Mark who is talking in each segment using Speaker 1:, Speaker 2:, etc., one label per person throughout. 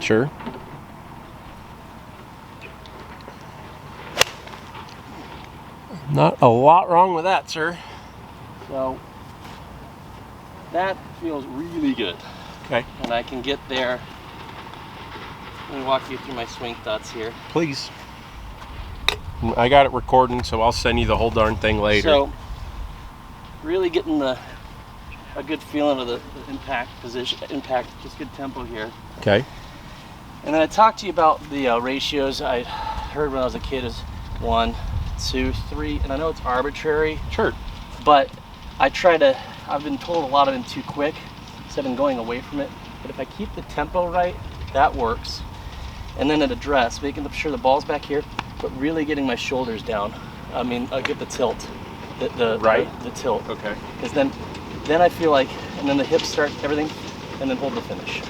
Speaker 1: Sure. Not a lot wrong with that, sir.
Speaker 2: So that feels really good.
Speaker 1: Okay.
Speaker 2: And I can get there. Let me walk you through my swing thoughts here.
Speaker 1: Please. I got it recording, so I'll send you the whole darn thing later.
Speaker 2: So really getting a good feeling of the impact position, just good tempo here.
Speaker 1: Okay.
Speaker 2: And then I talked to you about the ratios I heard when I was a kid is 1, 2, 3, and I know it's arbitrary.
Speaker 1: Sure.
Speaker 2: But I've been told a lot of them too quick, so I've been going away from it. But if I keep the tempo right, that works. And then at address, making sure the ball's back here, but really getting my shoulders down. I mean, I'll get the tilt, the tilt.
Speaker 1: Okay.
Speaker 2: Because then I feel like, and then the hips start everything, and then hold the finish.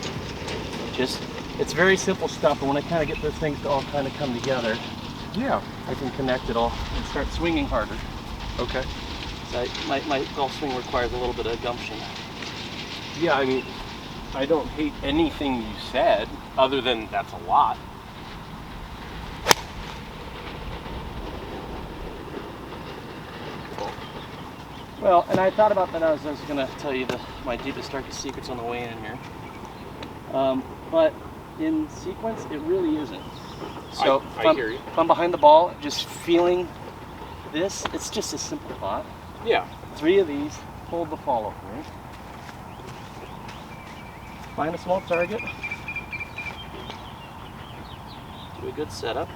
Speaker 2: It's very simple stuff, but when I kind of get those things to all kind of come together,
Speaker 1: yeah,
Speaker 2: I can connect it all and start swinging harder.
Speaker 1: Okay.
Speaker 2: So my golf swing requires a little bit of gumption.
Speaker 1: Yeah, I mean, I don't hate anything you said, other than that's a lot.
Speaker 2: Well, and I thought about that. I was going to tell you my deepest, darkest secrets on the way in here. But in sequence, it really isn't. So
Speaker 1: I hear you.
Speaker 2: If I'm behind the ball, just feeling this, it's just a simple thought.
Speaker 1: Yeah.
Speaker 2: 3 of these, hold the follow through. Find a small target. Do a good setup.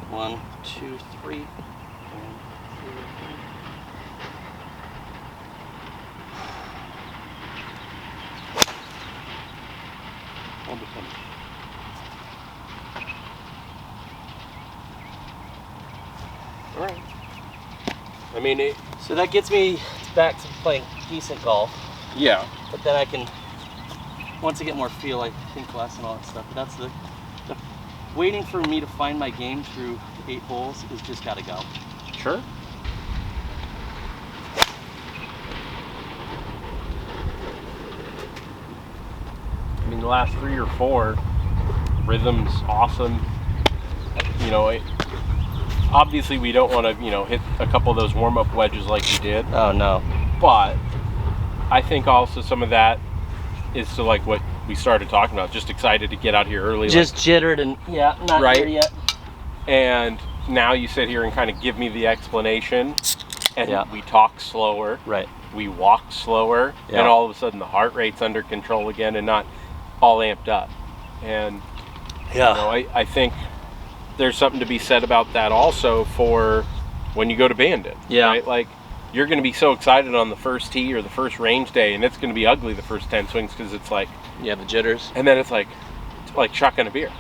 Speaker 2: 1, 2, 3. 1, 2, 3. Hold the finish.
Speaker 1: All right. I mean,
Speaker 2: so that gets me back to playing decent golf.
Speaker 1: Yeah.
Speaker 2: But then I can, once I get more feel, I think less and all that stuff. But that's the waiting for me to find my game through 8 holes is just got to go.
Speaker 1: Sure. I mean, the last 3 or 4, rhythm's awesome. You know, obviously we don't want to, hit a couple of those warm-up wedges like you did.
Speaker 2: Oh no.
Speaker 1: But I think also some of that is to like what we started talking about, just excited to get out here early.
Speaker 2: Just jittered and not
Speaker 1: right?
Speaker 2: here yet.
Speaker 1: And now you sit here and kind of give me the explanation, and we talk slower.
Speaker 2: Right.
Speaker 1: We walk slower, and all of a sudden the heart rate's under control again and not all amped up. And I think there's something to be said about that also for when you go to Bandit.
Speaker 2: Yeah.
Speaker 1: Right? Like, you're going to be so excited on the first tee or the first range day, and it's going to be ugly the first 10 swings because it's like...
Speaker 2: Yeah, the jitters.
Speaker 1: And then it's like shotgun a beer.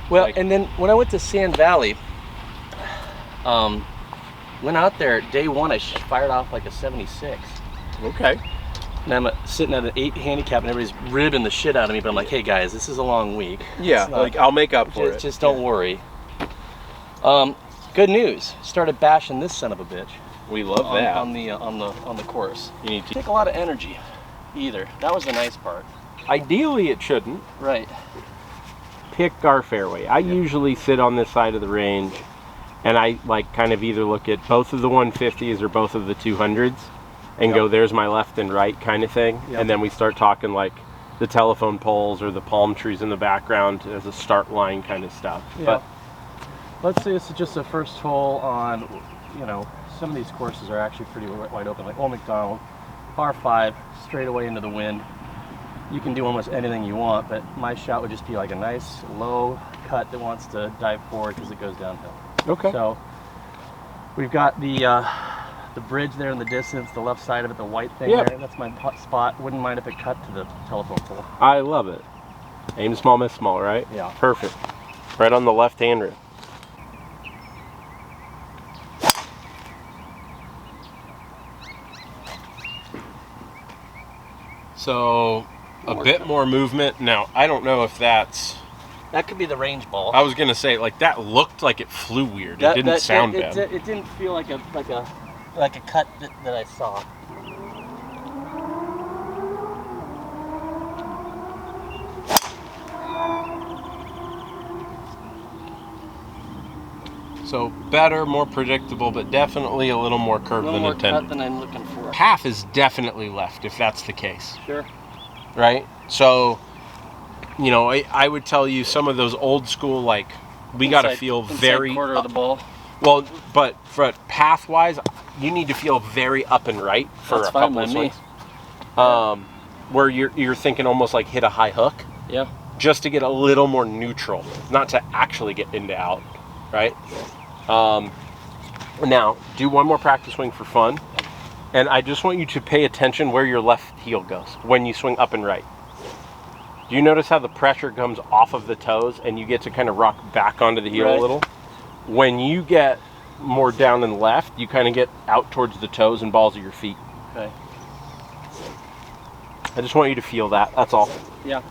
Speaker 2: Well,
Speaker 1: like,
Speaker 2: and then when I went to Sand Valley, went out there, day 1, I fired off like a 76.
Speaker 1: Okay.
Speaker 2: And I'm sitting at an 8 handicap, and everybody's ribbing the shit out of me, but I'm like, hey guys, this is a long week.
Speaker 1: Yeah, like, I'll make up for it.
Speaker 2: Just don't worry. Good news. Started bashing this son of a bitch.
Speaker 1: We love that.
Speaker 2: On the course.
Speaker 1: You need to
Speaker 2: take a lot of energy either. That was the nice part.
Speaker 1: Ideally it shouldn't.
Speaker 2: Right.
Speaker 1: Pick our fairway. I usually sit on this side of the range, and I like kind of either look at both of the 150s or both of the 200s and go, there's my left and right kind of thing. And then we start talking like the telephone poles or the palm trees in the background as a start line kind of stuff. But
Speaker 2: let's say this is just the first hole on, some of these courses are actually pretty wide open, like Old McDonald, par 5, straight away into the wind. You can do almost anything you want, but my shot would just be like a nice low cut that wants to dive forward because it goes downhill.
Speaker 1: Okay.
Speaker 2: So we've got the bridge there in the distance, the left side of it, the white thing there. That's my spot. Wouldn't mind if it cut to the telephone pole.
Speaker 1: I love it. Aim small, miss small, right?
Speaker 2: Yeah.
Speaker 1: Perfect. Right on the left hand rib. So a bit more movement. Now, I don't know if that's...
Speaker 2: That could be the range ball.
Speaker 1: I was going to say, like, that looked like it flew weird. It didn't sound bad.
Speaker 2: It didn't feel like a cut that I saw.
Speaker 1: So better, more predictable, but definitely a little more curved
Speaker 2: A little
Speaker 1: than
Speaker 2: more
Speaker 1: intended.
Speaker 2: cut than I'm looking for.
Speaker 1: Path is definitely left if that's the case.
Speaker 2: Sure.
Speaker 1: Right? So, you know, I would tell you some of those old school, like, we got to feel very...
Speaker 2: quarter of the ball.
Speaker 1: Well, but for path-wise, you need to feel very up and right for a couple of swings. Where you're thinking almost like hit a high hook.
Speaker 2: Yeah.
Speaker 1: Just to get a little more neutral, not to actually get into out, right? Now, do one more practice swing for fun. And I just want you to pay attention where your left heel goes when you swing up and right. Do you notice how the pressure comes off of the toes and you get to kind of rock back onto the heel a little? When you get more down and left, you kind of get out towards the toes and balls of your feet.
Speaker 2: Okay.
Speaker 1: I just want you to feel that, that's all.
Speaker 2: Yeah.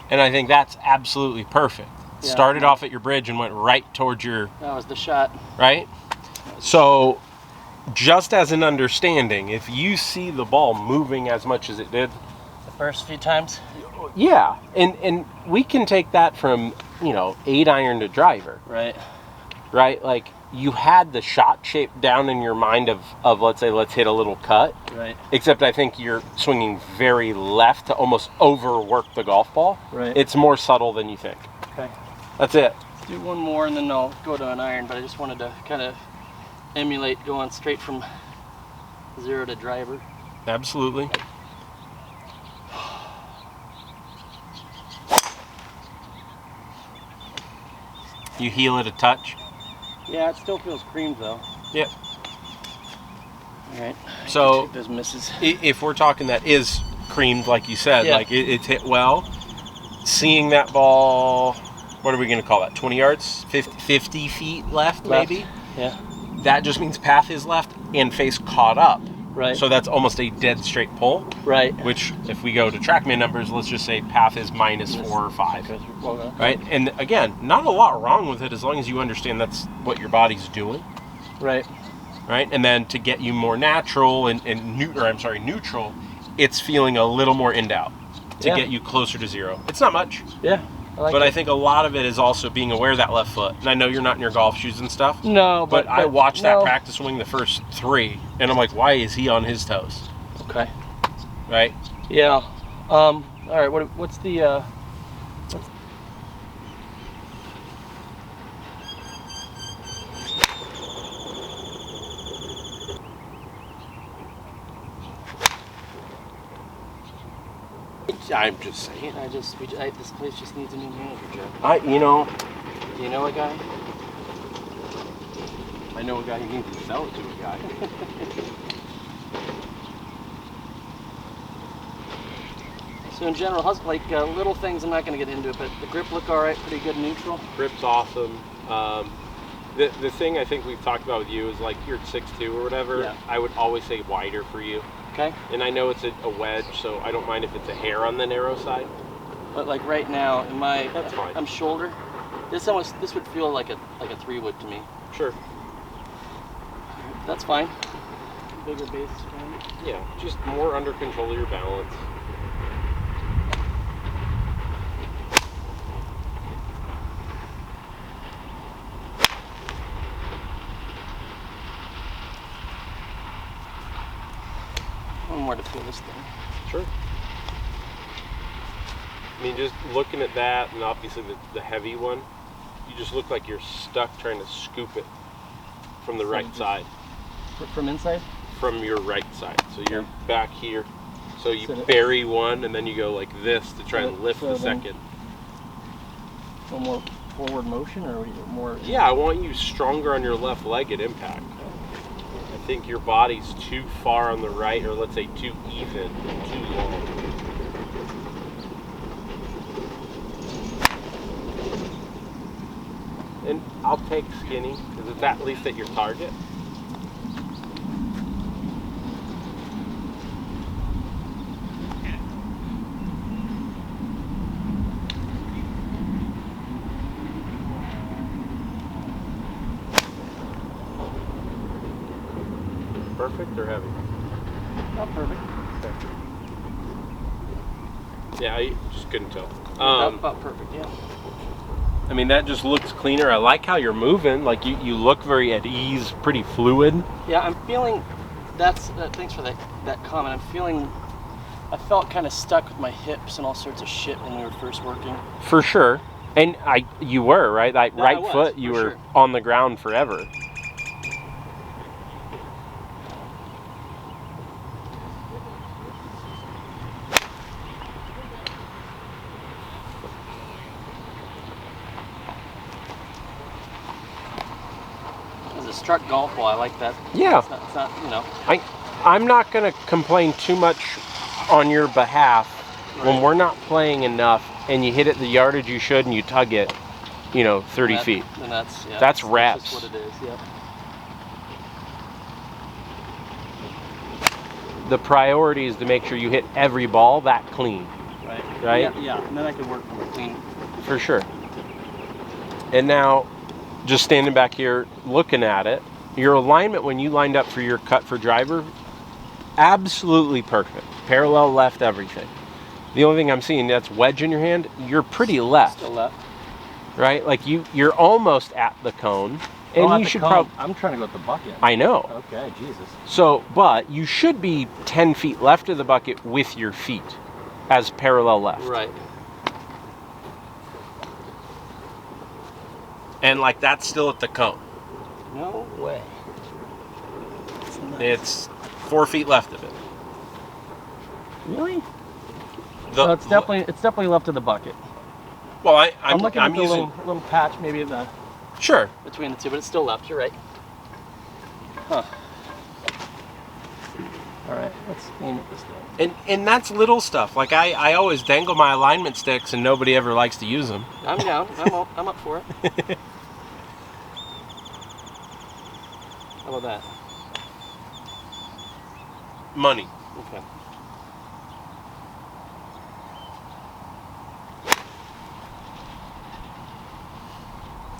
Speaker 1: And I think that's absolutely perfect. Yeah. Started off at your bridge and went right towards your...
Speaker 2: That was the shot.
Speaker 1: Right? So, just as an understanding, if you see the ball moving as much as it did...
Speaker 2: The first few times?
Speaker 1: Yeah. And we can take that from, you know, 8-iron to driver.
Speaker 2: Right.
Speaker 1: Right? Like, you had the shot shape down in your mind of let's say, let's hit a little cut.
Speaker 2: Right.
Speaker 1: Except I think you're swinging very left to almost overwork the golf ball.
Speaker 2: Right.
Speaker 1: It's more subtle than you think.
Speaker 2: Okay.
Speaker 1: That's it.
Speaker 2: Let's do one more and then I'll go to an iron, but I just wanted to kind of emulate going straight from 0 to driver.
Speaker 1: Absolutely. You heel it a touch.
Speaker 2: Yeah, it still feels creamed though.
Speaker 1: Yep.
Speaker 2: All right.
Speaker 1: So
Speaker 2: those misses.
Speaker 1: If we're talking that is creamed, like you said, like it's hit well. Seeing that ball, what are we going to call that? 20 yards, 50 feet left, maybe.
Speaker 2: Yeah.
Speaker 1: That just means path is left and face caught up.
Speaker 2: Right.
Speaker 1: So that's almost a dead straight pull.
Speaker 2: Right.
Speaker 1: Which, if we go to TrackMan numbers, let's just say path is -4 or 5. Right. And again, not a lot wrong with it as long as you understand that's what your body's doing.
Speaker 2: Right.
Speaker 1: Right. And then to get you more natural and neutral, it's feeling a little more in out to get you closer to 0. It's not much.
Speaker 2: Yeah.
Speaker 1: I think a lot of it is also being aware of that left foot. And I know you're not in your golf shoes and stuff.
Speaker 2: No,
Speaker 1: but I watched that practice swing the first 3, and I'm like, why is he on his toes?
Speaker 2: Okay.
Speaker 1: Right?
Speaker 2: Yeah. All right. What's the?
Speaker 1: I'm just saying.
Speaker 2: This place just needs a new manager, Joe.
Speaker 1: Do you know
Speaker 2: a guy?
Speaker 1: I know a guy who needs to sell it to a guy.
Speaker 2: So in general, little things, I'm not going to get into it, but the grip look all right, pretty good neutral.
Speaker 1: Grip's awesome. The thing I think we've talked about with you is like you're at 6'2" or whatever. Yeah. I would always say wider for you.
Speaker 2: Okay.
Speaker 1: And I know it's a wedge, so I don't mind if it's a hair on the narrow side.
Speaker 2: But like right now,
Speaker 1: that's fine.
Speaker 2: I'm shoulder. This would feel like a 3 wood to me.
Speaker 1: Sure.
Speaker 2: That's fine. Bigger base is fine.
Speaker 1: Yeah, just more under control of your balance.
Speaker 2: One more to feel this thing.
Speaker 1: Sure. I mean, just looking at that, and obviously the heavy one, you just look like you're stuck trying to scoop it from the right side.
Speaker 2: From inside?
Speaker 1: From your right side. So you're back here. So you bury one, and then you go like this to try and lift the second.
Speaker 2: A little more forward motion, or more?
Speaker 1: Yeah, I want you stronger on your left leg at impact. I think your body's too far on the right, or let's say too even, too long. And I'll take skinny, because it's at least at your target. Perfect or heavy?
Speaker 2: Not perfect.
Speaker 1: Okay. Yeah, I just couldn't tell.
Speaker 2: About perfect, yeah.
Speaker 1: I mean, that just looks cleaner. I like how you're moving. Like, you look very at ease, pretty fluid.
Speaker 2: Yeah, I'm feeling, thanks for that comment. I felt kind of stuck with my hips and all sorts of shit when we were first working.
Speaker 1: For sure. And you were, right? Like,
Speaker 2: Yeah,
Speaker 1: right foot, you were on the ground forever.
Speaker 2: As a struck golf ball, I like that.
Speaker 1: Yeah.
Speaker 2: It's not, you know.
Speaker 1: I'm not going to complain too much on your behalf when we're not playing enough and you hit it the yardage you should and you tug it, 30 feet.
Speaker 2: And
Speaker 1: that's reps.
Speaker 2: That's what it is, yeah.
Speaker 1: The priority is to make sure you hit every ball that clean. Right?
Speaker 2: Yeah, and then I can work from a clean.
Speaker 1: For sure. And now, just standing back here looking at it, your alignment when you lined up for your cut for driver, absolutely perfect. Parallel left, everything. The only thing I'm seeing, that's wedge in your hand, you're pretty left.
Speaker 2: Still left.
Speaker 1: Right? Like you're almost at the cone. And you should probably...
Speaker 2: I'm trying to go at the bucket.
Speaker 1: I know.
Speaker 2: Okay, Jesus.
Speaker 1: So, but you should be 10 feet left of the bucket with your feet as parallel left.
Speaker 2: Right.
Speaker 1: And like that's still at the cone.
Speaker 2: No way.
Speaker 1: It's 4 feet left of it.
Speaker 2: Really? No, it's definitely left of the bucket.
Speaker 1: Well,
Speaker 2: I'm looking at the little patch, maybe in the between the two, but it's still left. You're right. Huh. All right, let's aim at this thing.
Speaker 1: And that's little stuff. Like I always dangle my alignment sticks, and nobody ever likes to use them.
Speaker 2: I'm down. I'm up for it. How about that?
Speaker 1: Money.
Speaker 2: Okay.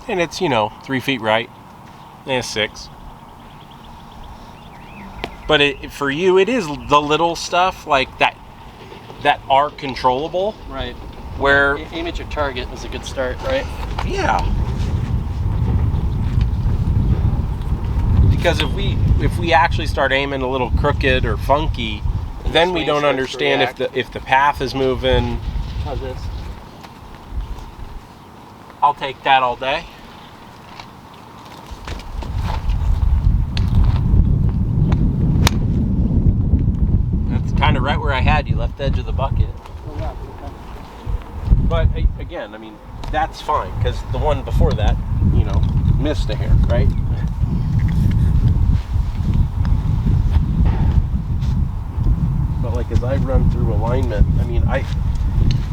Speaker 1: And it's 3 feet right, and 6. But for you, it is the little stuff like that are controllable.
Speaker 2: Right.
Speaker 1: Where
Speaker 2: aim at your target is a good start, right?
Speaker 1: Yeah. Because if we actually start aiming a little crooked or funky, then we don't understand if the path is moving.
Speaker 2: How's this?
Speaker 1: I'll take that all day. That's kind of right where I had you, left edge of the bucket.
Speaker 2: Oh, yeah. Okay.
Speaker 1: But again, I mean, that's fine, because the one before that, missed a hair, right? But like as I run through alignment, I mean,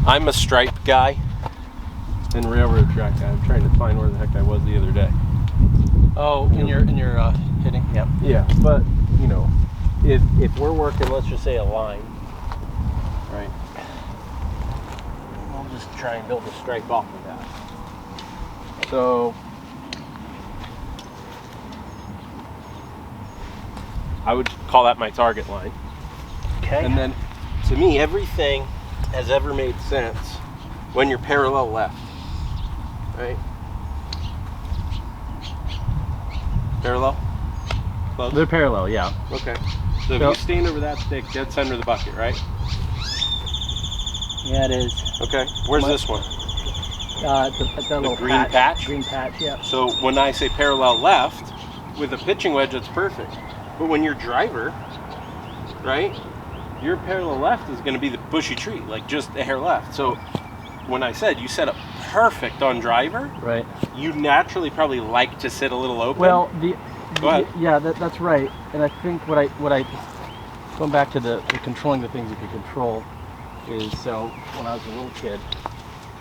Speaker 1: I'm a stripe guy and railroad track guy. I'm trying to find where the heck I was the other day.
Speaker 2: Oh, in your hitting. Yep.
Speaker 1: Yeah, but if we're working, let's just say a line, right? We'll just try and build a stripe off of that. So I would call that my target line.
Speaker 2: Okay.
Speaker 1: And then, to me, everything has ever made sense when you're parallel left, right? Parallel? Close?
Speaker 2: They're parallel, yeah.
Speaker 1: Okay. So if you stand over that stick, dead center of the bucket, right?
Speaker 2: Yeah, it is.
Speaker 1: Okay. Where's this one?
Speaker 2: The little
Speaker 1: green patch?
Speaker 2: Green patch, yeah.
Speaker 1: So when I say parallel left, with a pitching wedge, it's perfect. But when you're driver, right, your parallel left is going to be the bushy tree, like just a hair left. So when I said you set up perfect on driver,
Speaker 2: right,
Speaker 1: you naturally probably like to sit a little open.
Speaker 2: Well,
Speaker 1: Go ahead.
Speaker 2: Yeah, that's right. And I think what I going back to the controlling the things you can control is, so when I was a little kid,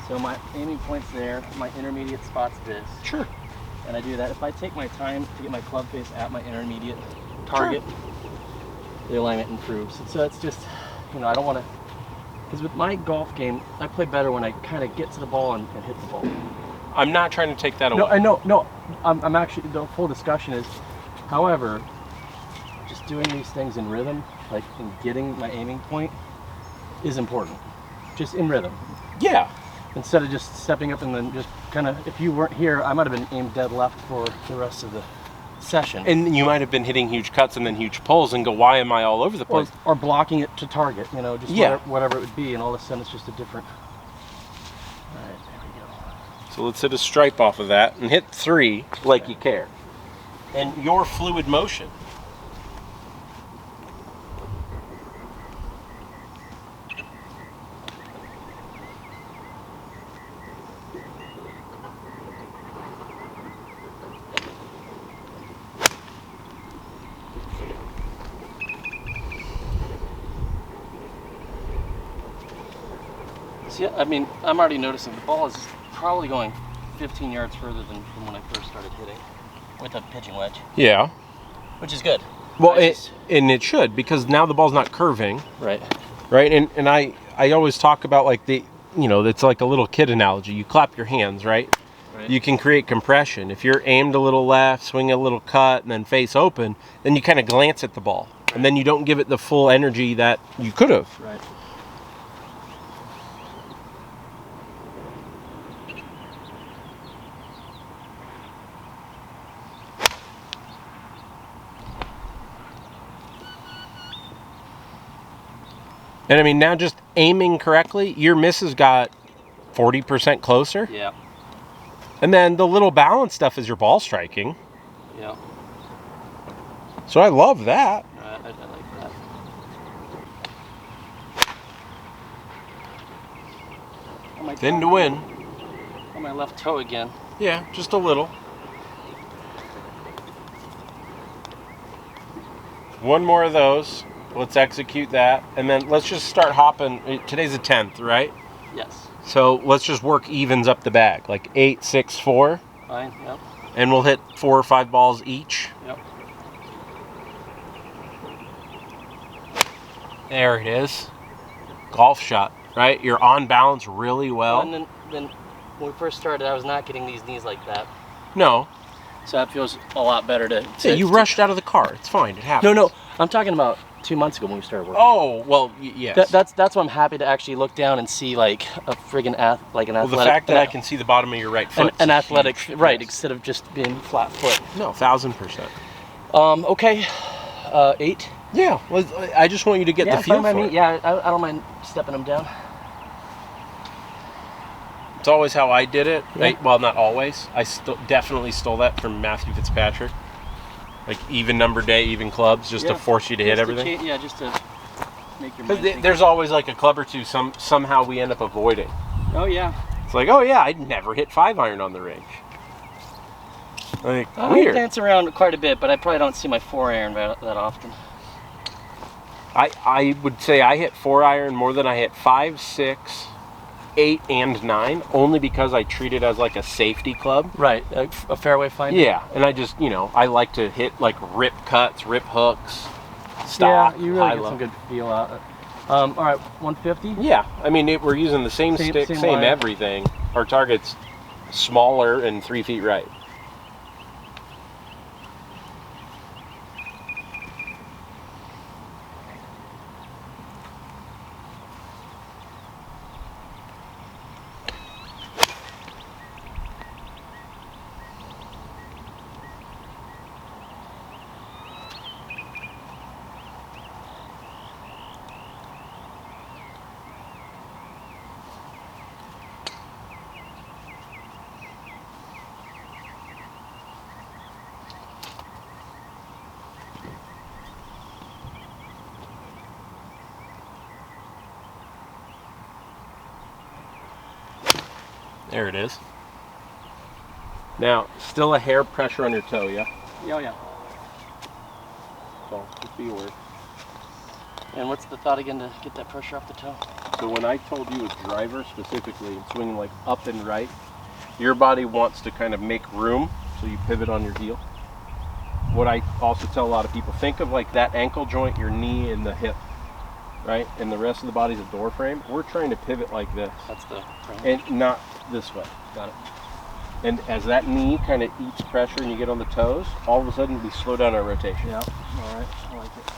Speaker 2: so my aiming point's there, my intermediate spot's this.
Speaker 1: Sure.
Speaker 2: And I do that. If I take my time to get my club face at my intermediate target, the alignment improves. So it's just, I don't want to, because with my golf game, I play better when I kind of get to the ball and hit the ball.
Speaker 1: I'm not trying to take that away.
Speaker 2: No, I know. No, I'm actually, the full discussion is, however, just doing these things in rhythm, like in getting my aiming point, is important. just in rhythm.
Speaker 1: Yeah.
Speaker 2: Instead of just stepping up and then just kind of, if you weren't here, I might have been aimed dead left for the rest of the session.
Speaker 1: And you might have been hitting huge cuts and then huge pulls and go, why am I all over the place?
Speaker 2: Or blocking it to target, you know, just whatever it would be, and all of a sudden it's just a different. All right, there we go.
Speaker 1: So let's hit a stripe off of that and hit 3 like you care. And your fluid motion.
Speaker 2: Yeah, I mean, I'm already noticing the ball is probably going 15 yards further than from when I first started hitting with a pitching wedge.
Speaker 1: Yeah.
Speaker 2: Which is good.
Speaker 1: Well, and it should, because now the ball's not curving.
Speaker 2: Right.
Speaker 1: Right, and I always talk about like it's like a little kid analogy. You clap your hands, right? You can create compression. If you're aimed a little left, swing a little cut, and then face open, then you kind of glance at the ball. Right. And then you don't give it the full energy that you could have.
Speaker 2: Right.
Speaker 1: And I mean, now just aiming correctly, your miss has got 40% closer.
Speaker 2: Yeah.
Speaker 1: And then the little balance stuff is your ball striking.
Speaker 2: Yeah.
Speaker 1: So I love that.
Speaker 2: I like that.
Speaker 1: Thin to win.
Speaker 2: On my left toe again.
Speaker 1: Yeah, just a little. One more of those. Let's execute that. And then let's just start hopping. Today's the 10th, right?
Speaker 2: Yes.
Speaker 1: So let's just work evens up the bag, like 8, 6, 4.
Speaker 2: Fine, yep.
Speaker 1: And we'll hit 4 or 5 balls each.
Speaker 2: Yep.
Speaker 1: There it is. Golf shot, right? You're on balance really well.
Speaker 2: And then when we first started, I was not getting these knees like that.
Speaker 1: No.
Speaker 2: So that feels a lot better to...
Speaker 1: Yeah, you rushed out of the car. It's fine. It happens.
Speaker 2: No. I'm talking about 2 months ago when we started working.
Speaker 1: Oh, well, yes.
Speaker 2: That's why I'm happy to actually look down and see like a friggin' athletic.
Speaker 1: Well, the fact that I can see the bottom of your right foot.
Speaker 2: An athletic,
Speaker 1: huge.
Speaker 2: right,
Speaker 1: Yes.
Speaker 2: instead of just being flat foot.
Speaker 1: No, 1,000%.
Speaker 2: Okay, 8.
Speaker 1: Yeah, well, I just want you to get the feel for it.
Speaker 2: Yeah, I don't mind stepping them down.
Speaker 1: It's always how I did it.
Speaker 2: Yeah.
Speaker 1: Well, not always. I definitely stole that from Matthew Fitzpatrick. Like even number day, even clubs, just to force you to hit everything.
Speaker 2: Just to make your mind think.
Speaker 1: There's always like a club or two somehow we end up avoiding.
Speaker 2: Oh yeah.
Speaker 1: It's like, oh yeah, I'd never hit 5-iron on the range. Like,
Speaker 2: I
Speaker 1: weird.
Speaker 2: dance around quite a bit, but I probably don't see my 4-iron that often.
Speaker 1: I would say I hit 4-iron more than I hit 5, 6, 8, and 9, only because I treat it as like a safety club.
Speaker 2: Right, a fairway finder.
Speaker 1: Yeah, and I just, I like to hit like rip cuts, rip hooks, stop.
Speaker 2: Yeah, you really get some good feel out of it. All right, 150?
Speaker 1: Yeah, I mean, we're using the same stick, same
Speaker 2: line.
Speaker 1: everything. Our target's smaller and 3 feet right. There it is. Now, still a hair pressure on your toe, yeah?
Speaker 2: Yeah.
Speaker 1: So, just be aware.
Speaker 2: And what's the thought again to get that pressure off the toe?
Speaker 1: So when I told you a driver specifically, and swinging like up and right, your body wants to kind of make room, so you pivot on your heel. What I also tell a lot of people, think of like that ankle joint, your knee, and the hip, right? And the rest of the body's a door frame. We're trying to pivot like this.
Speaker 2: That's the frame.
Speaker 1: And not this way.
Speaker 2: Got it.
Speaker 1: And as that knee kind of eats pressure and you get on the toes, all of a sudden we slow down our rotation.
Speaker 2: Yeah, all right, I like it.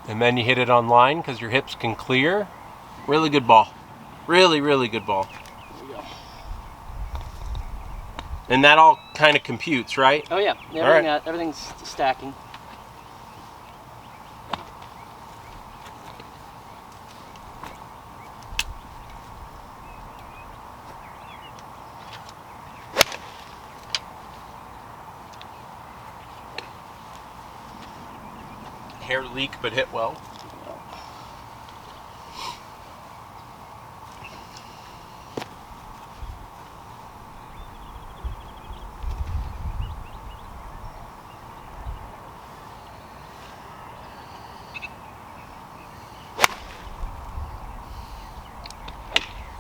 Speaker 1: And then you hit it on line because your hips can clear. Really good ball. Really, really good ball.
Speaker 2: There we go.
Speaker 1: And that all kind of computes, right?
Speaker 2: Oh yeah, everything's stacking.
Speaker 1: Hair leak, but hit well.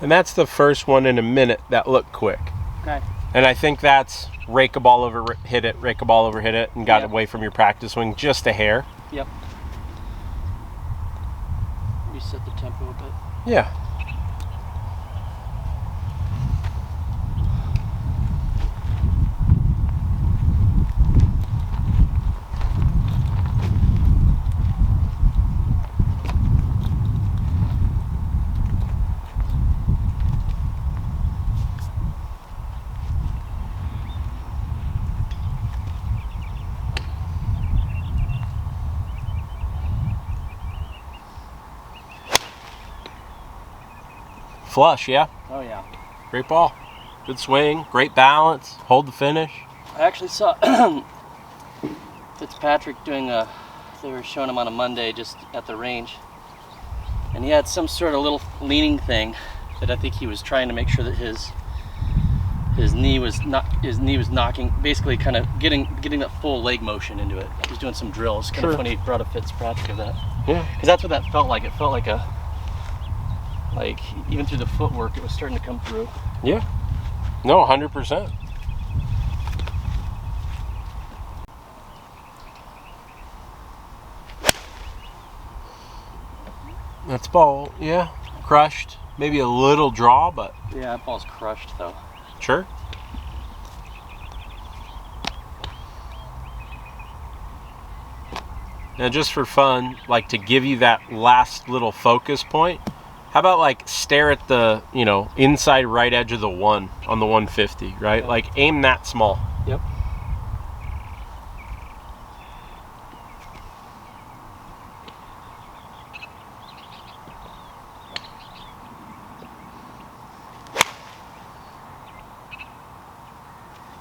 Speaker 1: And that's the first one in a minute that looked quick.
Speaker 2: Okay.
Speaker 1: And I think that's rake a ball over, hit it, rake a ball over, hit it, and got away from your practice swing just a hair.
Speaker 2: Yep. Reset the tempo a bit.
Speaker 1: Yeah. Flush, yeah.
Speaker 2: Oh yeah.
Speaker 1: Great ball. Good swing. Great balance. Hold the finish.
Speaker 2: I actually saw Fitzpatrick doing they were showing him on a Monday just at the range. And he had some sort of little leaning thing that I think he was trying to make sure that his knee was knocking, basically kind of getting that full leg motion into it. He was doing some drills. Kind of funny he brought a Fitzpatrick of that.
Speaker 1: Yeah.
Speaker 2: Because that's what that felt like. It felt like even through the footwork, it was starting to come through.
Speaker 1: Yeah. No, 100%. That's ball, yeah. Crushed. Maybe a little draw, but
Speaker 2: Yeah, that ball's crushed though.
Speaker 1: sure. Now, just for fun, like to give you that last little focus point, how about like stare at the, inside right edge of the one on the 150, right?
Speaker 2: Yeah.
Speaker 1: Like aim that small.
Speaker 2: Yep.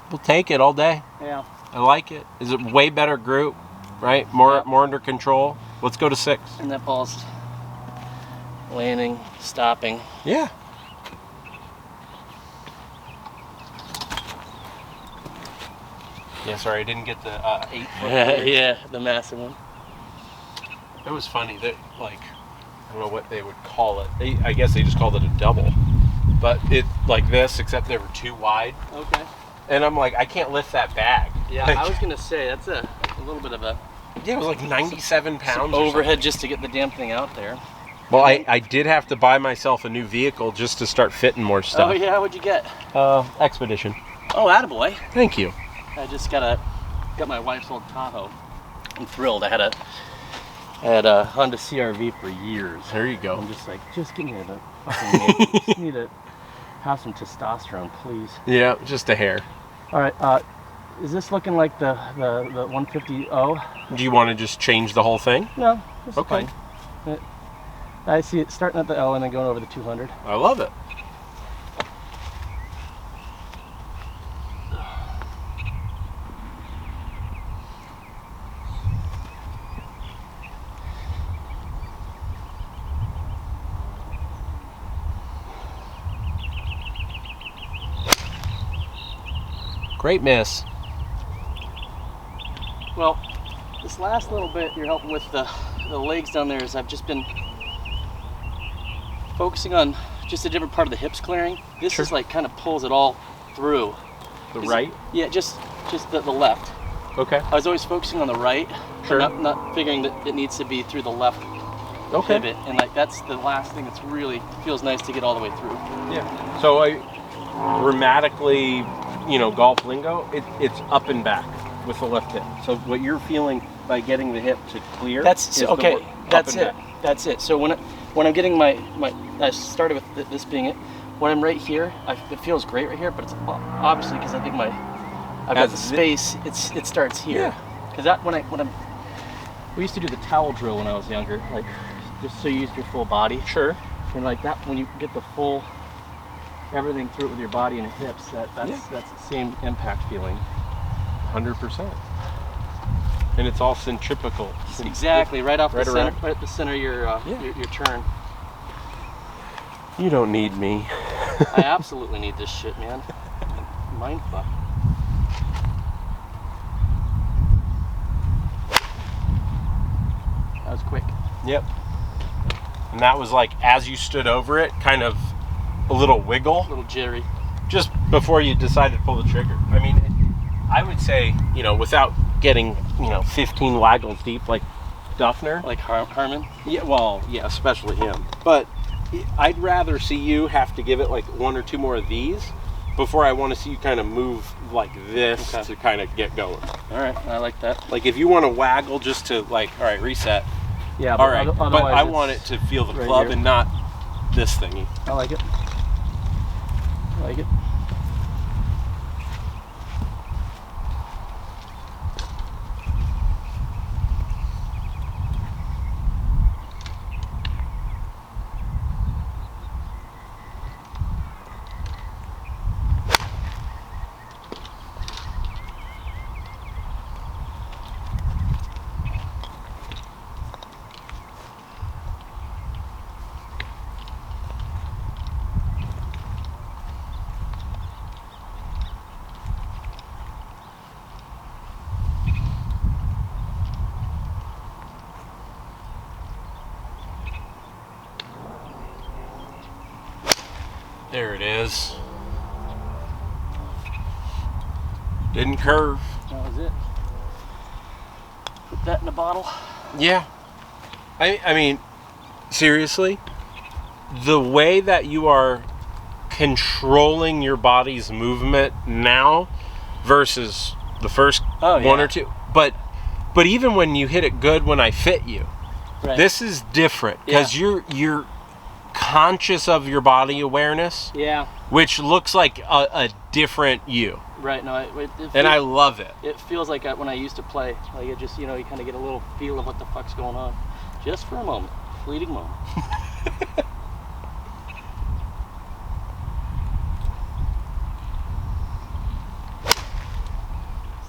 Speaker 1: We'll take it all day.
Speaker 2: Yeah.
Speaker 1: I like it. Is it way better group, right? More under control. Let's go to 6.
Speaker 2: And that ball's landing, stopping.
Speaker 1: Yeah. Yeah, sorry, I didn't get the 8 foot.
Speaker 2: Yeah, the massive one.
Speaker 1: It was funny that, like, I don't know what they would call it. I guess they just called it a double. But it like this, except they were too wide.
Speaker 2: Okay.
Speaker 1: And I'm like, I can't lift that bag.
Speaker 2: Yeah,
Speaker 1: Like,
Speaker 2: I was gonna say that's a little bit of a
Speaker 1: yeah, it was like 97 pounds.
Speaker 2: overhead just to get the damn thing out there.
Speaker 1: Well, I did have to buy myself a new vehicle just to start fitting more stuff.
Speaker 2: Oh yeah, what'd you get?
Speaker 1: Expedition.
Speaker 2: Oh, attaboy.
Speaker 1: Thank you.
Speaker 2: I just got my wife's old Tahoe. I'm thrilled. I had a Honda CRV for years.
Speaker 1: There you go.
Speaker 2: I'm just like, just give me the fucking just need to have some testosterone, please.
Speaker 1: Yeah, just a hair.
Speaker 2: All right, is this looking like the 150O?
Speaker 1: Do you want to just change the whole thing?
Speaker 2: No, it's
Speaker 1: Okay.
Speaker 2: fine. I see it starting at the L and then going over the 200.
Speaker 1: I love it. Great miss.
Speaker 2: Well, this last little bit you're helping with the legs down there is I've just been focusing on just a different part of the hips clearing. This
Speaker 1: Sure.
Speaker 2: is like kind of pulls it all through.
Speaker 1: The right?
Speaker 2: Yeah, just the left.
Speaker 1: Okay.
Speaker 2: I was always focusing on the right,
Speaker 1: Sure.
Speaker 2: but not figuring that it needs to be through the left
Speaker 1: Okay.
Speaker 2: pivot. And like that's the last thing that's really feels nice to get all the way through.
Speaker 1: Yeah. So grammatically, golf lingo, it's up and back with the left hip. So what you're feeling by getting the hip to clear
Speaker 2: That's
Speaker 1: is
Speaker 2: okay. That's
Speaker 1: and
Speaker 2: it.
Speaker 1: back.
Speaker 2: That's it. So when I'm getting my I started with this being it. When I'm right here, it feels great right here, but it's obviously because I think I've got the space. It starts here.
Speaker 1: Yeah.
Speaker 2: Because we used to do the towel drill when I was younger, like just so you use your full body.
Speaker 1: Sure.
Speaker 2: And like that, when you get the full everything through it with your body and your hips, that's the same impact feeling.
Speaker 1: 100%. And it's all centripetal.
Speaker 2: Exactly, right off the center,
Speaker 1: around.
Speaker 2: right at the center of your turn.
Speaker 1: You don't need me.
Speaker 2: I absolutely need this shit, man. Mind fuck. That was quick.
Speaker 1: Yep. And that was like, as you stood over it, kind of a little wiggle.
Speaker 2: A little jittery.
Speaker 1: Just before you decided to pull the trigger. I mean, I would say, without getting, 15 waggles deep like Duffner.
Speaker 2: Like Harmon?
Speaker 1: Yeah, well, yeah, especially him. But I'd rather see you have to give it like one or two more of these before I want to see you kind of move like this to kind of get going.
Speaker 2: All right, I like that.
Speaker 1: Like if you want to waggle just to like, all right, reset.
Speaker 2: Yeah,
Speaker 1: all right, but I want it to feel the
Speaker 2: right
Speaker 1: club
Speaker 2: here.
Speaker 1: and not this thingy.
Speaker 2: I like it. I like it.
Speaker 1: There it is. Didn't curve.
Speaker 2: That was it. Put that in a bottle.
Speaker 1: Yeah. I mean, seriously, the way that you are controlling your body's movement now versus the first one or two. But even when you hit it good when I fit you, this is different because you're conscious of your body awareness.
Speaker 2: Yeah.
Speaker 1: Which looks like a different you.
Speaker 2: Right. No.
Speaker 1: And I love it.
Speaker 2: It feels like when I used to play. Like it just, you kind of get a little feel of what the fuck's going on, just for a moment, fleeting moment.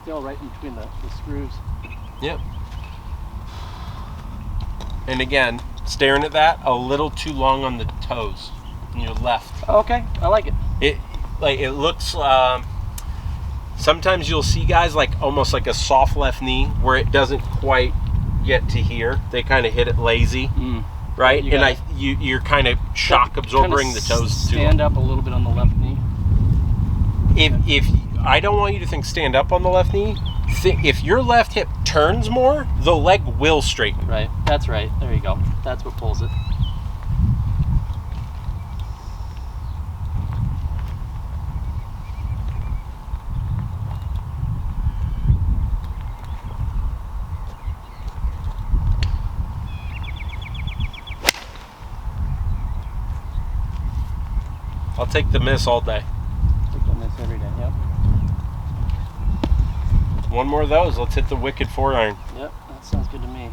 Speaker 2: Still right in between the screws.
Speaker 1: Yep. And again, staring at that a little too long on the toes on your left.
Speaker 2: Okay, I like it.
Speaker 1: It looks sometimes you'll see guys like almost like a soft left knee where it doesn't quite get to here. They kind of hit it lazy, right? And you're kind of shock absorbing the toes too.
Speaker 2: Stand up a little bit on the left knee.
Speaker 1: If I don't want you to think stand up on the left knee. If your left hip turns more, the leg will straighten.
Speaker 2: Right. That's right. There you go. That's what pulls it.
Speaker 1: I'll take the miss all day.
Speaker 2: Take the miss every day. Yep.
Speaker 1: One more of those. Let's hit the wicked 4-iron.
Speaker 2: Yep, that sounds good to me.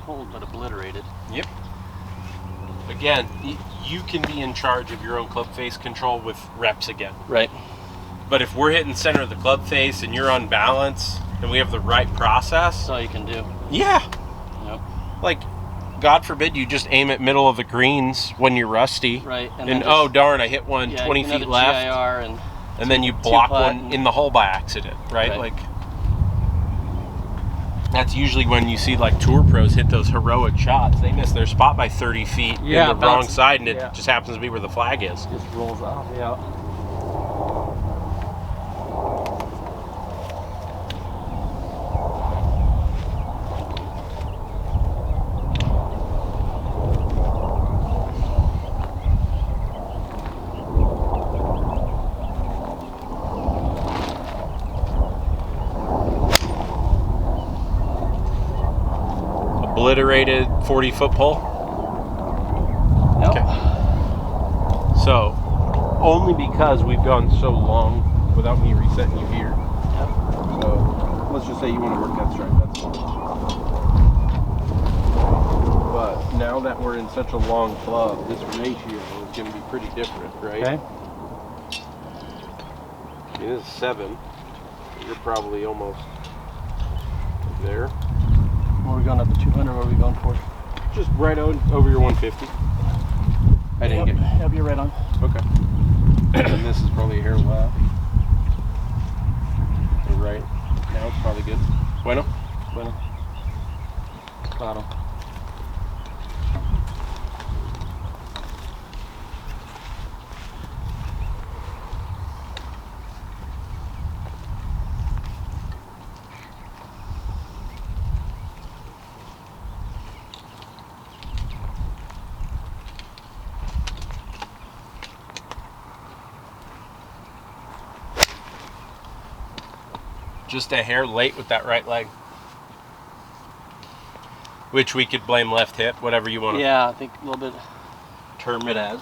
Speaker 2: Pulled but obliterated.
Speaker 1: Yep. Again, you can be in charge of your own club face control with reps again.
Speaker 2: Right.
Speaker 1: But if we're hitting center of the club face and you're on balance and we have the right process.
Speaker 2: That's all you can do.
Speaker 1: Yeah.
Speaker 2: Yep.
Speaker 1: Like, God forbid you just aim at middle of the greens when you're rusty.
Speaker 2: Right.
Speaker 1: And oh darn, I hit one 20 feet left.
Speaker 2: GIR
Speaker 1: and then you block one in the hole by accident, right? Like, that's usually when you see like tour pros hit those heroic shots. They miss their spot by 30 feet in the wrong side, and it just happens to be where the flag is.
Speaker 2: Just rolls off, yeah.
Speaker 1: obliterated 40-foot pole?
Speaker 2: Nope.
Speaker 1: Okay. So, only because we've gone so long without me resetting you here.
Speaker 2: Yep.
Speaker 1: So, let's just say you want to work that strike, that's fine. But now that we're in such a long club, this ratio is going to be pretty different, right?
Speaker 2: Okay.
Speaker 1: I mean, this is 7. You're probably almost there.
Speaker 2: What are we going up to 200? What are we going for?
Speaker 1: Just right over your 150. I didn't get.
Speaker 2: Yep, you're right on.
Speaker 1: Okay. And this is probably a hair left. Or right. Now it's probably good. Bueno?
Speaker 2: Bueno. Claro.
Speaker 1: Just a hair late with that right leg. Which we could blame left hip, whatever you want to
Speaker 2: Yeah, I think a little bit.
Speaker 1: term it as.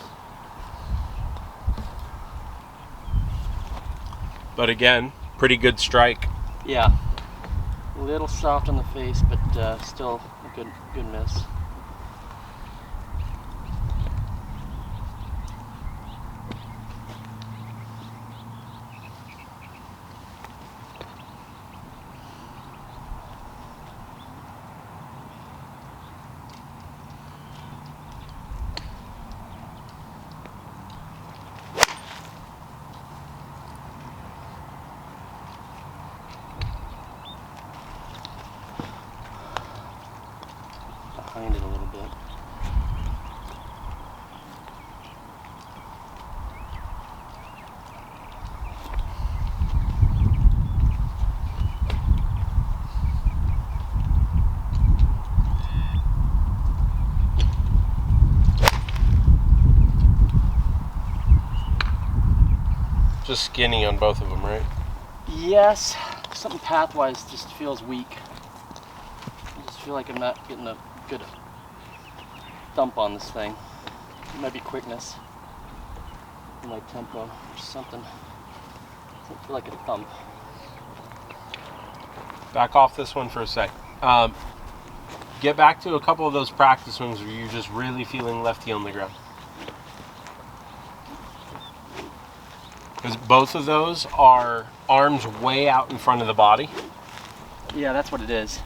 Speaker 1: But again, pretty good strike.
Speaker 2: Yeah. A little soft on the face, but still a good miss. Behind it a little bit.
Speaker 1: Just skinny on both of them, right?
Speaker 2: Yes, something pathwise just feels weak. I just feel like I'm not getting a good thump on this thing. It might be quickness in my tempo or something. Doesn't feel like a thump.
Speaker 1: Back off this one for a sec. Get back to a couple of those practice swings where you're just really feeling left heel on the ground. Because both of those are arms way out in front of the body.
Speaker 2: Yeah, that's what it is.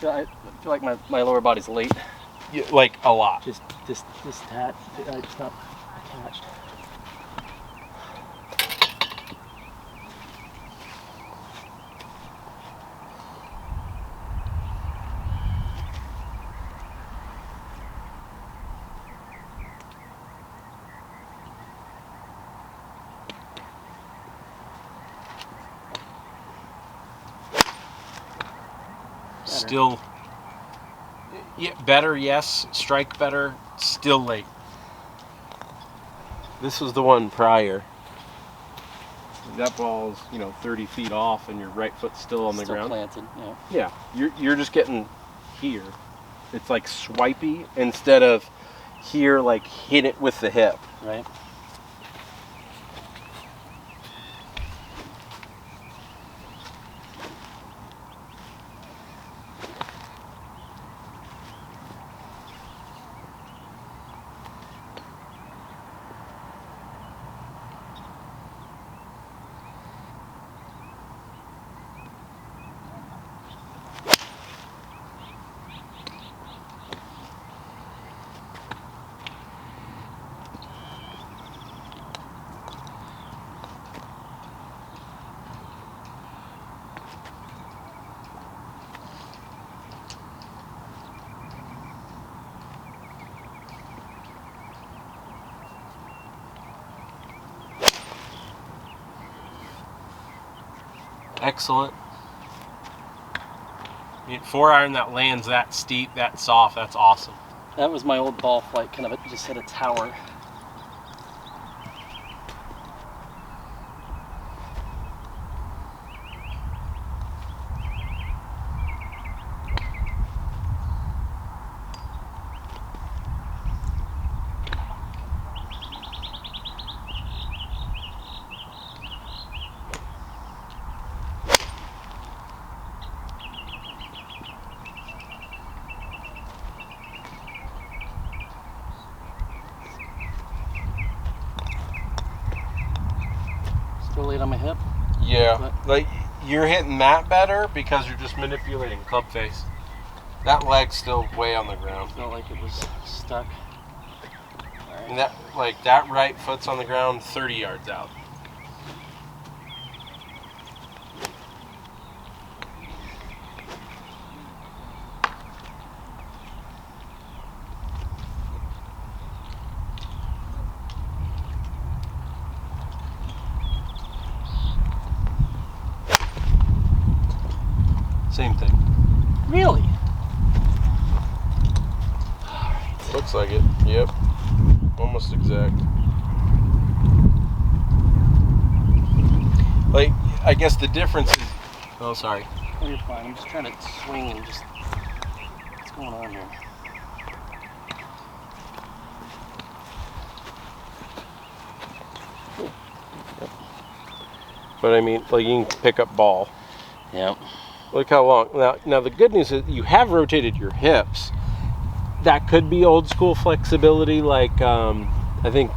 Speaker 2: I feel like my lower body's late.
Speaker 1: Like a lot.
Speaker 2: Just attached. It's not attached.
Speaker 1: Still, yeah, better, yes. Strike better, still late. This was the one prior. That ball's, 30 feet off and your right foot's still on the ground.
Speaker 2: Planted, yeah.
Speaker 1: Yeah, you're just getting here. It's like swipey instead of here, like hit it with the hip.
Speaker 2: Right.
Speaker 1: Excellent. 4-iron that lands that steep, that soft, that's awesome.
Speaker 2: That was my old ball flight, kind of just hit a tower. little late on my hip.
Speaker 1: Yeah, like you're hitting that better because you're just manipulating club face. That leg's still way on the ground.
Speaker 2: Felt like it was stuck. All right.
Speaker 1: And that, like, that right foot's on the ground 30 yards out. Same thing.
Speaker 2: Really?
Speaker 1: Looks like it. Yep. Almost exact. Like, I guess the difference is... Oh, sorry.
Speaker 2: Oh, you're fine. I'm just trying to swing and just... What's going on here?
Speaker 1: But I mean, like, you can pick up ball.
Speaker 2: Yep.
Speaker 1: Look how long. Now the good news is you have rotated your hips. That could be old school flexibility, like I think,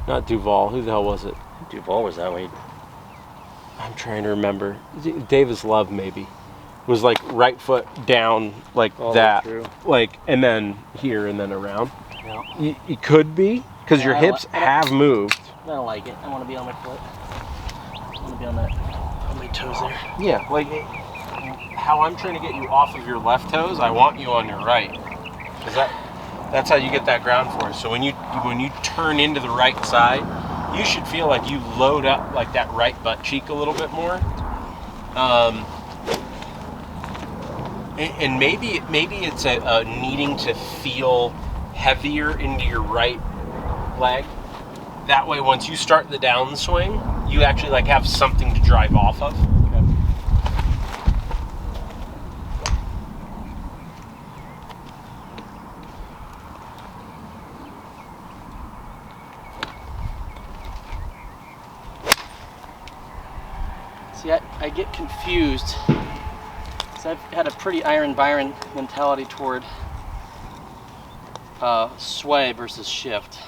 Speaker 1: not Duval. Who the hell was it?
Speaker 2: Duval was that way.
Speaker 1: I'm trying to remember. Davis Love maybe was like right foot down like
Speaker 2: All
Speaker 1: that,
Speaker 2: through.
Speaker 1: like, and then here and then around.
Speaker 2: Yeah.
Speaker 1: You could be because your
Speaker 2: I
Speaker 1: hips
Speaker 2: don't-
Speaker 1: have moved.
Speaker 2: I don't like it. I want to be on my foot. I want to be on my toes there.
Speaker 1: Yeah, like how I'm trying to get you off of your left toes, I want you on your right. Cause that's how you get that ground force. So when you turn into the right side, you should feel like you load up like that right butt cheek a little bit more. And maybe it's a needing to feel heavier into your right leg. That way, once you start the downswing, you actually like have something to drive off of.
Speaker 2: Okay. See, I get confused. So I've had a pretty Iron Byron mentality toward sway versus shift.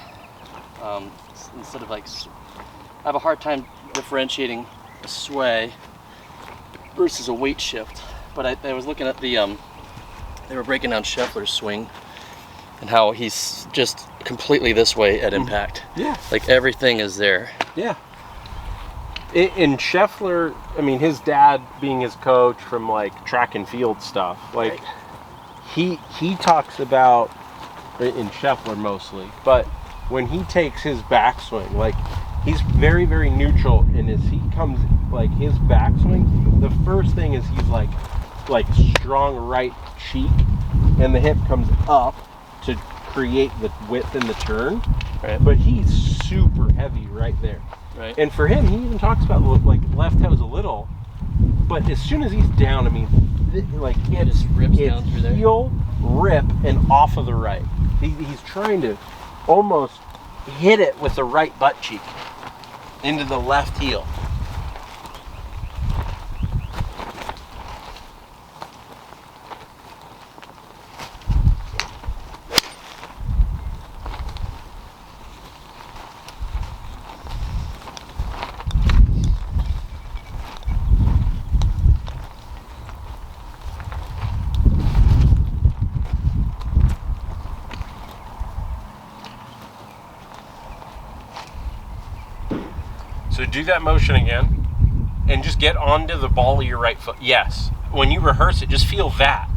Speaker 2: Instead of like, I have a hard time differentiating a sway versus a weight shift. But I was looking at the, they were breaking down Scheffler's swing and how he's just completely this way at impact.
Speaker 1: Yeah.
Speaker 2: Like everything is there.
Speaker 1: Yeah. In Scheffler, I mean, his dad being his coach from like track and field stuff, like he talks about, in Scheffler mostly, but when he takes his backswing, like he's very, very neutral and as he comes, like his backswing, the first thing is he's like strong right cheek and the hip comes up to create the width in the turn,
Speaker 2: Right.
Speaker 1: but he's super heavy right there.
Speaker 2: Right.
Speaker 1: And for him, he even talks about like left toes a little, but as soon as he's down, I mean, like
Speaker 2: It just rips down through there.
Speaker 1: heel, rip, and off of the right. He's trying to almost hit it with the right butt cheek into the left heel. So do that motion again and just get onto the ball of your right foot. Yes. When you rehearse it, just feel that.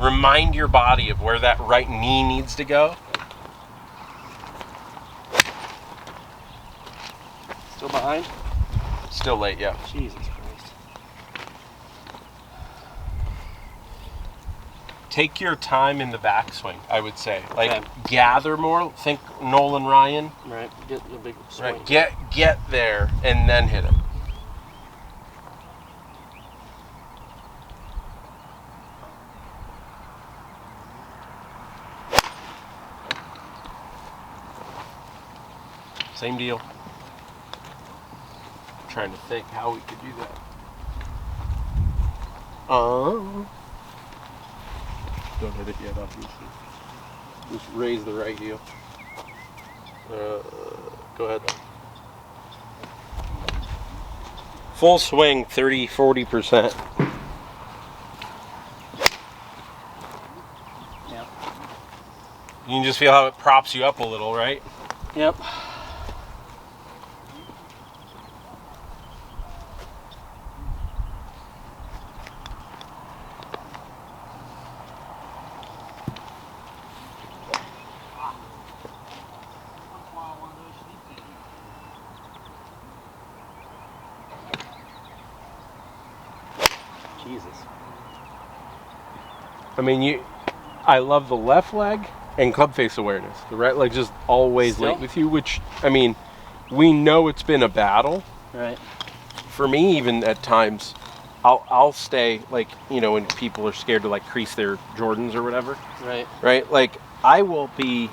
Speaker 1: Remind your body of where that right knee needs to go.
Speaker 2: Still behind?
Speaker 1: Still late, yeah.
Speaker 2: Jesus Christ.
Speaker 1: Take your time in the backswing, I would say. Like,
Speaker 2: Okay.
Speaker 1: gather more. Think Nolan Ryan.
Speaker 2: Right, get the big swing.
Speaker 1: Right. Get there and then hit it. Same deal. I'm trying to think how we could do that. Don't hit it yet, obviously. Just raise the right heel. Go ahead. Full swing, 30-40%.
Speaker 2: Yep.
Speaker 1: You can just feel how it props you up a little, right?
Speaker 2: Yep. Jesus.
Speaker 1: I mean, I love the left leg and club face awareness. The right leg just always
Speaker 2: Still?
Speaker 1: late with you, which, I mean, we know it's been a battle.
Speaker 2: Right.
Speaker 1: For me, even at times, I'll stay, like, you know, when people are scared to, like, crease their Jordans or whatever.
Speaker 2: Right.
Speaker 1: Right? Like, I will be,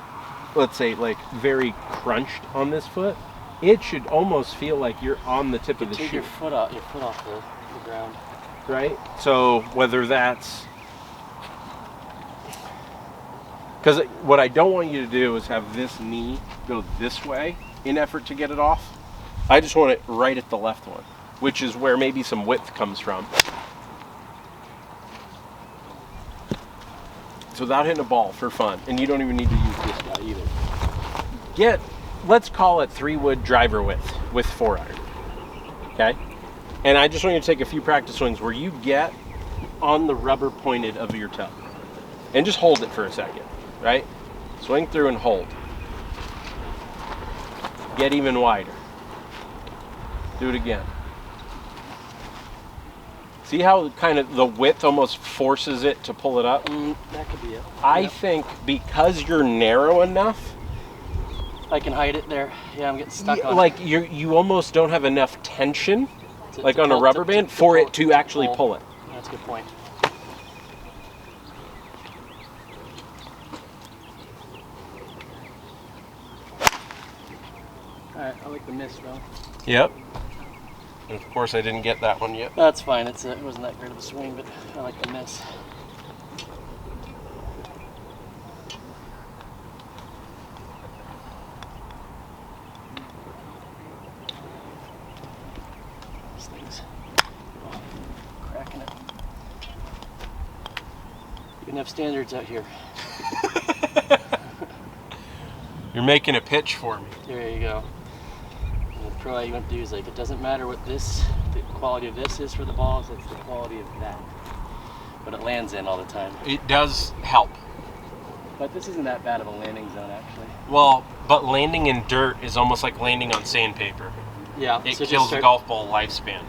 Speaker 1: let's say, like, very crunched on this foot. It should almost feel like you're on the tip of the
Speaker 2: Take
Speaker 1: shoe.
Speaker 2: your foot off the ground.
Speaker 1: Right? So whether that's, because what I don't want you to do is have this knee go this way in effort to get it off. I just want it right at the left one, which is where maybe some width comes from. So without hitting a ball for fun, and you don't even need to use this guy either. Let's call it 3-wood driver width with 4-iron, okay? And I just want you to take a few practice swings where you get on the rubber pointed of your toe. And just hold it for a second, right? Swing through and hold. Get even wider. Do it again. See how kind of the width almost forces it to pull it up?
Speaker 2: That could be it.
Speaker 1: I think because you're narrow enough,
Speaker 2: I can hide it there. Yeah, I'm getting stuck on
Speaker 1: like you almost don't have enough tension,
Speaker 2: to
Speaker 1: like on a
Speaker 2: pull-
Speaker 1: rubber band, for it to actually pull it.
Speaker 2: That's a good point. Alright, I like the miss though.
Speaker 1: Yep. And of course I didn't get that one yet.
Speaker 2: That's fine. It wasn't that great of a swing, but I like the miss. These things. Oh, cracking it. You can have standards out here.
Speaker 1: You're making a pitch for me.
Speaker 2: There you go. And the pro you want to do is like, it doesn't matter what the quality of this is for the balls, it's the quality of that. But it lands in all the time.
Speaker 1: It does help.
Speaker 2: But this isn't that bad of a landing zone actually.
Speaker 1: Well, but landing in dirt is almost like landing on sandpaper.
Speaker 2: Yeah.
Speaker 1: It
Speaker 2: so
Speaker 1: kills the golf ball lifespan.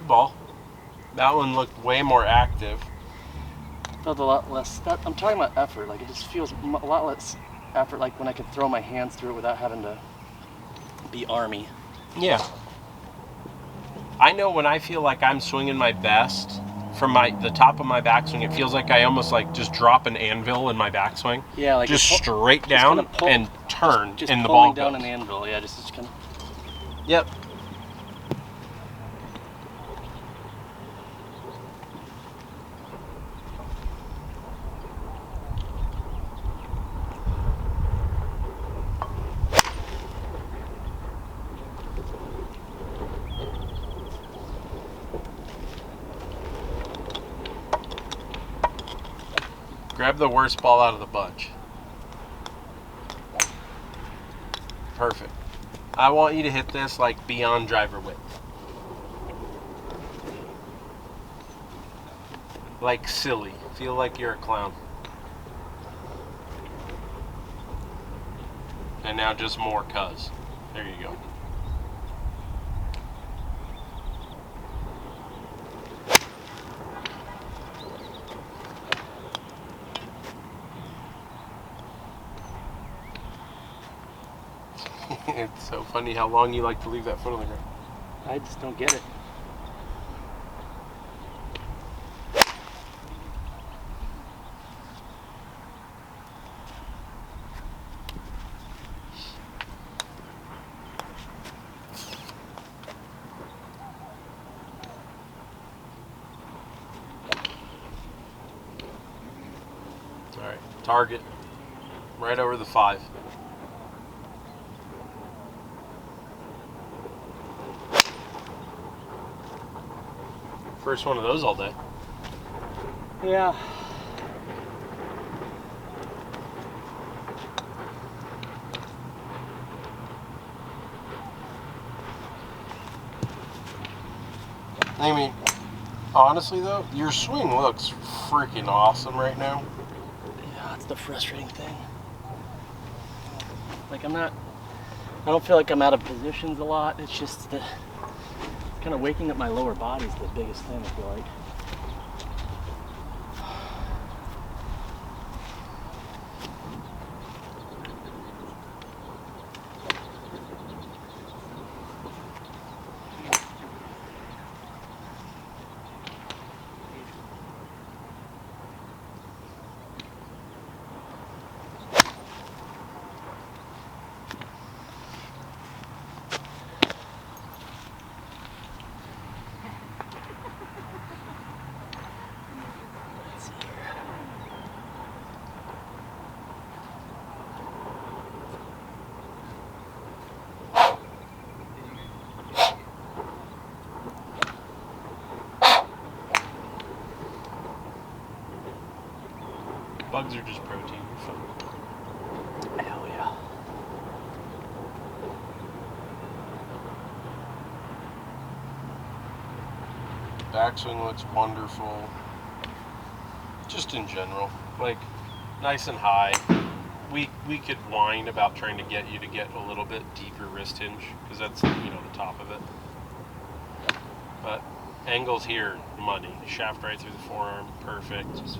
Speaker 1: Ball. That one looked way more active.
Speaker 2: Felt a lot less. I'm talking about effort. Like it just feels a lot less effort. Like when I could throw my hands through it without having to be army.
Speaker 1: Yeah. I know when I feel like I'm swinging my best from the top of my backswing, it feels like I almost like just drop an anvil in my backswing.
Speaker 2: Yeah, like
Speaker 1: just straight down and turn,
Speaker 2: just
Speaker 1: and the ball
Speaker 2: pulling down
Speaker 1: goes.
Speaker 2: an anvil. Yeah, just kind of.
Speaker 1: Yep. Grab the worst ball out of the bunch. Perfect. I want you to hit this like beyond driver width. Like silly. Feel like you're a clown. And now just more cuz. There you go. It's so funny how long you like to leave that foot on the ground.
Speaker 2: I just don't get it.
Speaker 1: All right, target right over the 5. First one of those all day.
Speaker 2: Yeah.
Speaker 1: I mean, honestly though, your swing looks freaking awesome right now.
Speaker 2: Yeah, that's the frustrating thing. Like I don't feel like I'm out of positions a lot. It's just the kind of waking up my lower body is the biggest thing, I feel like.
Speaker 1: Bugs are just protein. You're fine.
Speaker 2: Hell yeah.
Speaker 1: Backswing looks wonderful. Just in general, like nice and high. We could whine about trying to get you to get a little bit deeper wrist hinge because that's the top of it. But angles here, money. Shaft right through the forearm, perfect.
Speaker 2: Just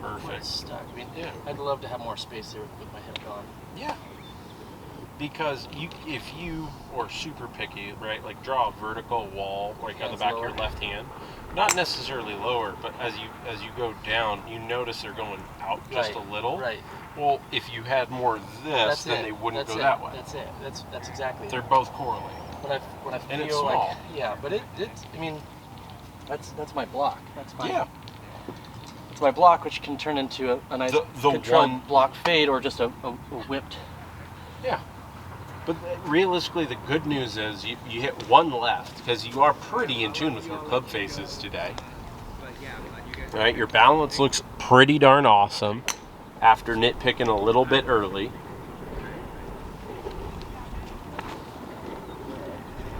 Speaker 1: Perfect.
Speaker 2: stuck. I mean,
Speaker 1: Yeah.
Speaker 2: I'd love to have more space there with my hip gone.
Speaker 1: Yeah. Because if you are super picky, right, like draw a vertical wall like on the back of your left hand, not necessarily lower, but as you go down, you notice they're going out just a little.
Speaker 2: Right.
Speaker 1: Well, if you had more of this, then they wouldn't go that way.
Speaker 2: That's it. That's exactly.
Speaker 1: They're both correlated.
Speaker 2: When I feel
Speaker 1: And it's small.
Speaker 2: like but it's I mean that's my block. That's my It's my block, which can turn into a nice
Speaker 1: the
Speaker 2: controlled
Speaker 1: one
Speaker 2: block fade or just a whipped.
Speaker 1: Yeah. But realistically, the good news is you hit one left because you are pretty in tune with your club faces today. Right, your balance looks pretty darn awesome after nitpicking a little bit early.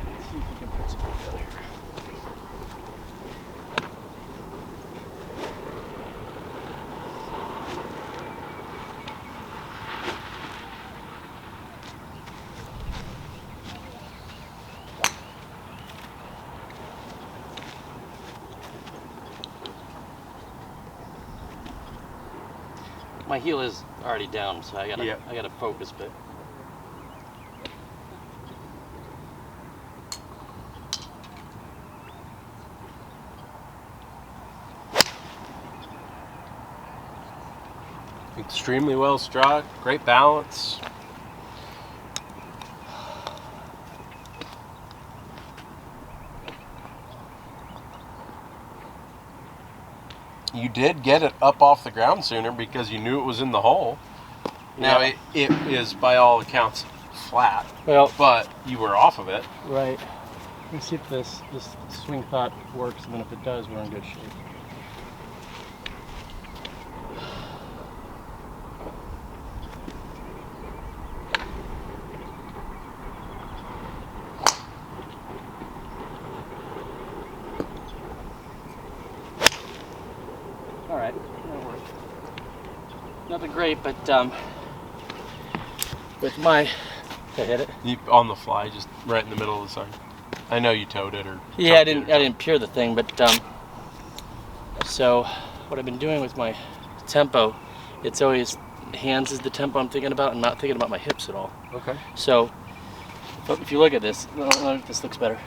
Speaker 2: Let's see if we can put some together. My heel is already down, so I gotta focus, but
Speaker 1: Extremely well struck, great balance. You did get it up off the ground sooner because you knew it was in the hole. Now it is by all accounts flat, but you were off of it.
Speaker 2: right. Let's see if this swing thought works, and then if it does, we're in good shape. All right, that worked. Nothing great, but with my hit it.
Speaker 1: On the fly, just right in the middle of the sign. I know you towed it or
Speaker 2: Yeah, I didn't pure the thing, but so what I've been doing with my tempo, it's always hands is the tempo I'm thinking about and not thinking about my hips at all.
Speaker 1: Okay.
Speaker 2: So If you look at this, I don't know if this looks better.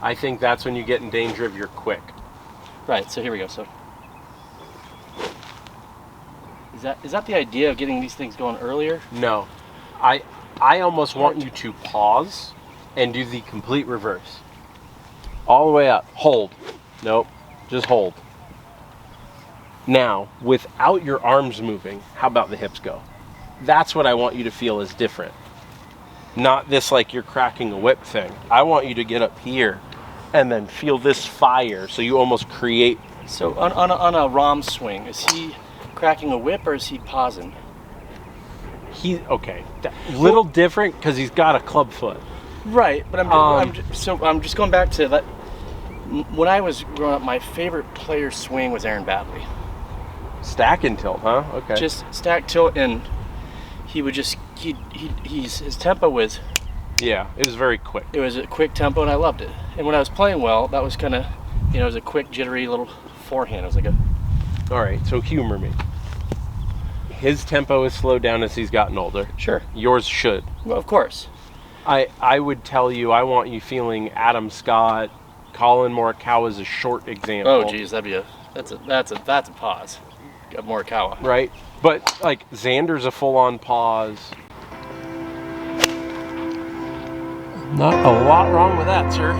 Speaker 1: I think that's when you get in danger of your quick.
Speaker 2: Right, so here we go. So is that the idea of getting these things going earlier?
Speaker 1: No. I almost want you to pause and do the complete reverse. All the way up. Hold. Nope. Just hold. Now, without your arms moving, how about the hips go? That's what I want you to feel is different. Not this like you're cracking a whip thing. I want you to get up here and then feel this fire so you almost create.
Speaker 2: So on a ROM swing, is he cracking a whip or is he pausing?
Speaker 1: Okay. Little different because he's got a club foot.
Speaker 2: Right, but I'm just going back to that. When I was growing up, my favorite player swing was Aaron Badley.
Speaker 1: Stack and tilt, huh? Okay.
Speaker 2: Just stack, tilt, and he would just his tempo was.
Speaker 1: Yeah, it was very quick.
Speaker 2: It was a quick tempo, and I loved it. And when I was playing well, that was kind of, it was a quick, jittery little forehand. It was like a.
Speaker 1: All right, so humor me. His tempo has slowed down as he's gotten older.
Speaker 2: Sure.
Speaker 1: Yours should.
Speaker 2: Well, of course.
Speaker 1: I would tell you, I want you feeling Adam Scott, Colin Morikawa is a short example.
Speaker 2: Oh, geez, that's a pause. Got Morikawa.
Speaker 1: Right, but like Xander's a full-on pause.
Speaker 2: Not a lot wrong with that, sir.